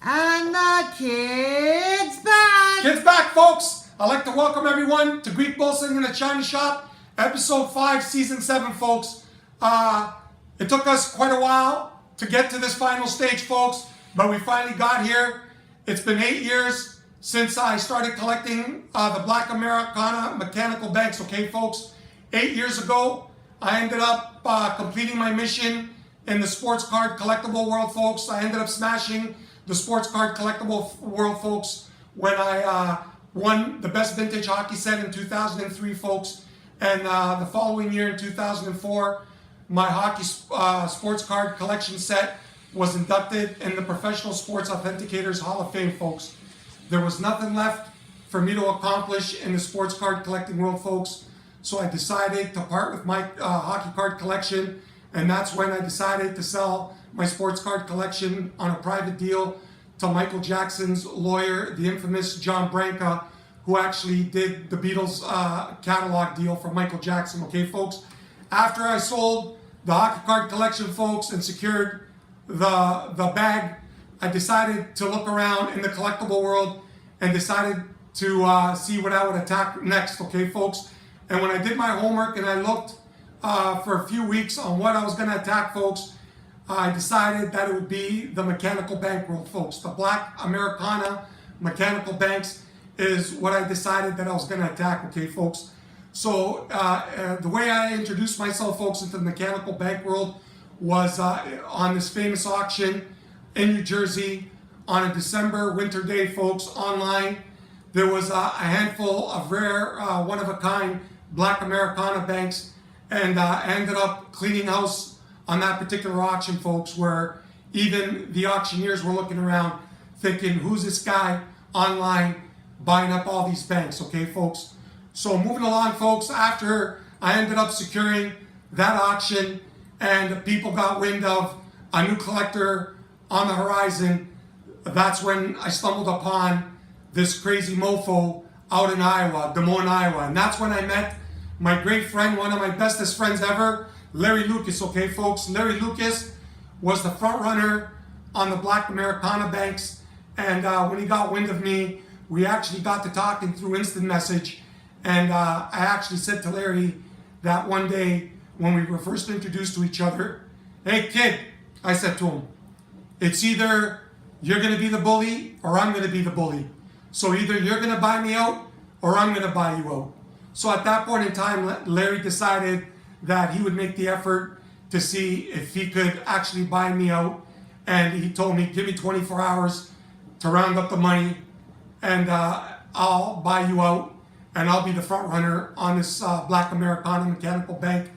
And the kid's back! Kids back, folks! I'd like to welcome everyone to Greek Bolsing in the China Shop, Episode 5, Season 7, folks. It took us quite a while to get to this final stage, folks, but we finally got here. It's been 8 years since I started collecting the Black Americana mechanical banks, okay, folks? 8 years ago, I ended up completing my mission in the sports card collectible world, folks. I ended up smashing the sports card collectible world, folks, when I won the best vintage hockey set in 2003, folks. And the following year in 2004, my hockey sports card collection set was inducted in the Professional Sports Authenticators Hall of Fame, folks. There was nothing left for me to accomplish in the sports card collecting world, folks. So I decided to part with my hockey card collection, and that's when I decided to sell my sports card collection on a private deal to Michael Jackson's lawyer, the infamous John Branca, who actually did the Beatles catalog deal for Michael Jackson, okay, folks? After I sold the hockey card collection, folks, and secured the bag, I decided to look around in the collectible world and decided to see what I would attack next, okay, folks? And when I did my homework and I looked for a few weeks on what I was going to attack, folks, I decided that it would be the mechanical bank world, folks. The Black Americana mechanical banks is what I decided that I was going to attack, okay, folks? So the way I introduced myself, folks, into the mechanical bank world was on this famous auction in New Jersey on a December winter day, folks, online. There was a handful of rare, one-of-a-kind Black Americana banks, and I ended up cleaning house on that particular auction, folks, where even the auctioneers were looking around thinking, who's this guy online buying up all these banks, okay, folks? So moving along, folks, after I ended up securing that auction and people got wind of a new collector on the horizon, that's when I stumbled upon this crazy mofo out in Iowa, Des Moines, Iowa. And that's when I met my great friend, one of my bestest friends ever, Larry Lucas, okay, folks? Larry Lucas was the front runner on the Black Americana banks, and when he got wind of me, we actually got to talking through instant message, and I actually said to Larry that one day when we were first introduced to each other, hey, kid, I said to him, it's either you're going to be the bully or I'm going to be the bully. So either you're going to buy me out or I'm going to buy you out. So at that point in time, Larry decided that he would make the effort to see if he could actually buy me out. And he told me, give me 24 hours to round up the money and I'll buy you out and I'll be the front runner on this Black Americana mechanical bank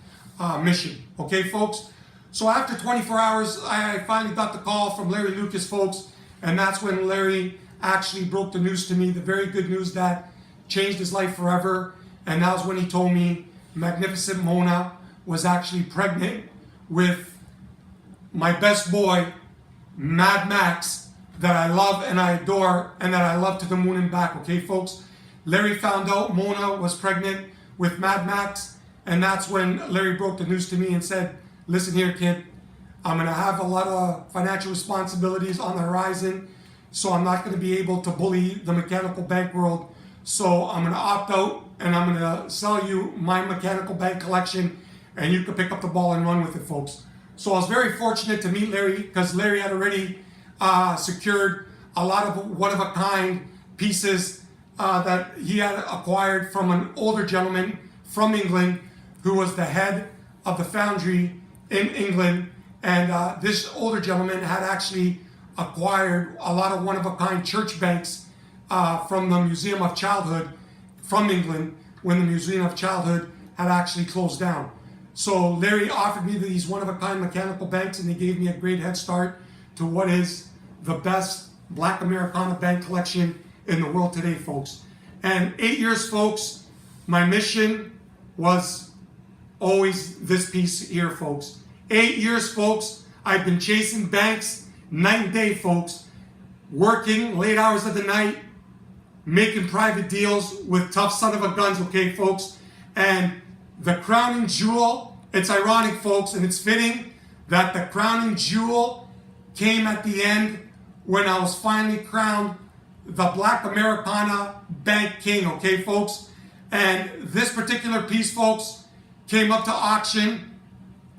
mission. Okay, folks? So after 24 hours, I finally got the call from Larry Lucas, folks, and that's when Larry actually broke the news to me, the very good news that changed his life forever. And that was when he told me Magnificent Mona was actually pregnant with my best boy, Mad Max, that I love and I adore and that I love to the moon and back, okay, folks? Larry found out Mona was pregnant with Mad Max, and that's when Larry broke the news to me and said, listen here, kid, I'm going to have a lot of financial responsibilities on the horizon, so I'm not going to be able to bully the mechanical bank world. So I'm going to opt out and I'm going to sell you my mechanical bank collection and you can pick up the ball and run with it, folks. So I was very fortunate to meet Larry because Larry had already secured a lot of one-of-a-kind pieces that he had acquired from an older gentleman from England who was the head of the foundry in England. And this older gentleman had actually acquired a lot of one-of-a-kind church banks from the Museum of Childhood from England when the Museum of Childhood had actually closed down. So Larry offered me these one-of-a-kind mechanical banks and they gave me a great head start to what is the best Black Americana bank collection in the world today, folks. And 8 years, folks, my mission was always this piece here, folks. 8 years, folks, I've been chasing banks night and day, folks, working late hours of the night, making private deals with tough son of a guns, okay, folks? And the crowning jewel, it's ironic, folks, and it's fitting that the crowning jewel came at the end when I was finally crowned the Black Americana Bank King, okay, folks? And this particular piece, folks, came up to auction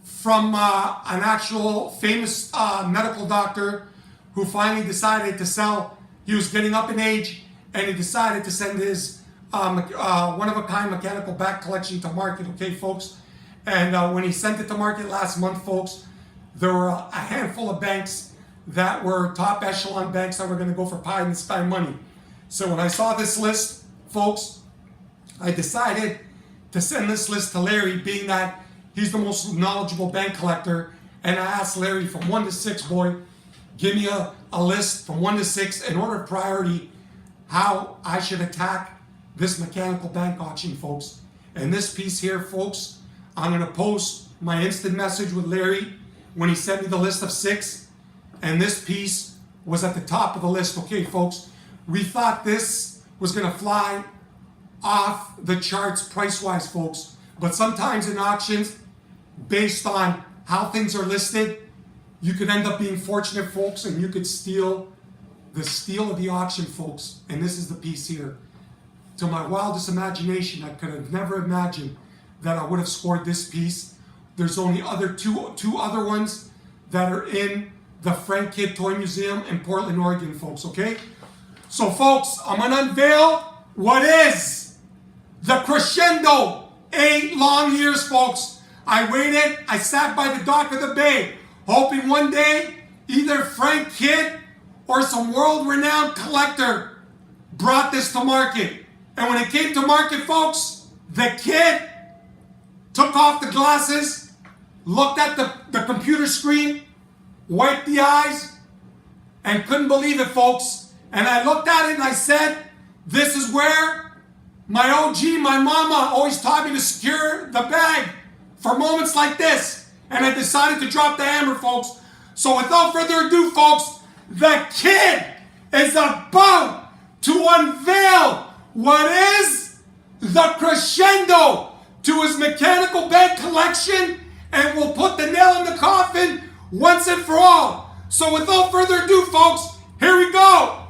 from an actual famous medical doctor who finally decided to sell. He was getting up in age, and he decided to send his one-of-a-kind mechanical back collection to market, okay, folks? And when he sent it to market last month, folks, there were a handful of banks that were top echelon banks that were going to go for pie in the sky money. So when I saw this list, folks, I decided to send this list to Larry, being that he's the most knowledgeable bank collector. And I asked Larry, from 1 to 6, boy, give me a list from 1 to 6 in order of priority how I should attack this mechanical bank auction, folks. And this piece here, folks, I'm going to post my instant message with Larry when he sent me the list of 6. And this piece was at the top of the list. Okay, folks, we thought this was going to fly off the charts price-wise, folks. But sometimes in auctions, based on how things are listed, you could end up being fortunate, folks, and you could steal the steal of the auction, folks. And this is the piece here. To my wildest imagination, I could have never imagined that I would have scored this piece. There's only two other ones that are in the Frank Kidd Toy Museum in Portland, Oregon, folks, okay? So, folks, I'm going to unveil what is the Crescendo. 8 long years, folks. I waited. I sat by the dock of the bay, hoping one day either Frank Kidd or some world-renowned collector brought this to market. And when it came to market, folks, the kid took off the glasses, looked at the computer screen, wiped the eyes, and couldn't believe it, folks. And I looked at it and I said, this is where my OG, my mama, always taught me to secure the bag for moments like this. And I decided to drop the hammer, folks. So without further ado, folks, the kid is about to unveil what is the Crescendo to his mechanical bank collection, and we'll put the nail in the coffin once and for all. So without further ado, folks, here we go.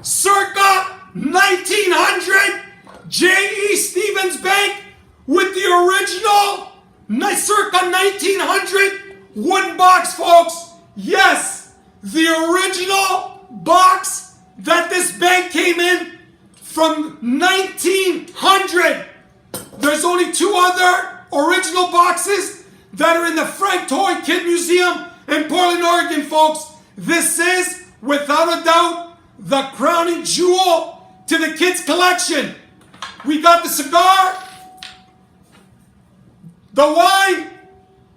Circa 1900, J.E. Stevens Bank with the original circa 1900 wooden box, folks. Yes, the original box that this bank came in from 1900. There's only 2 other original boxes that are in the Frank Toy Kidd Museum in Portland, Oregon, folks. This is, without a doubt, the crowning jewel to the kids' collection. We got the cigar, the wine,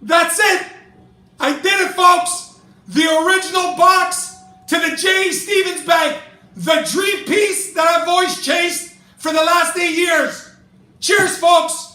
that's it. I did it, folks. The original box to the J.E. Stevens Bank. The dream piece that I've always chased for the last 8 years. Cheers, folks.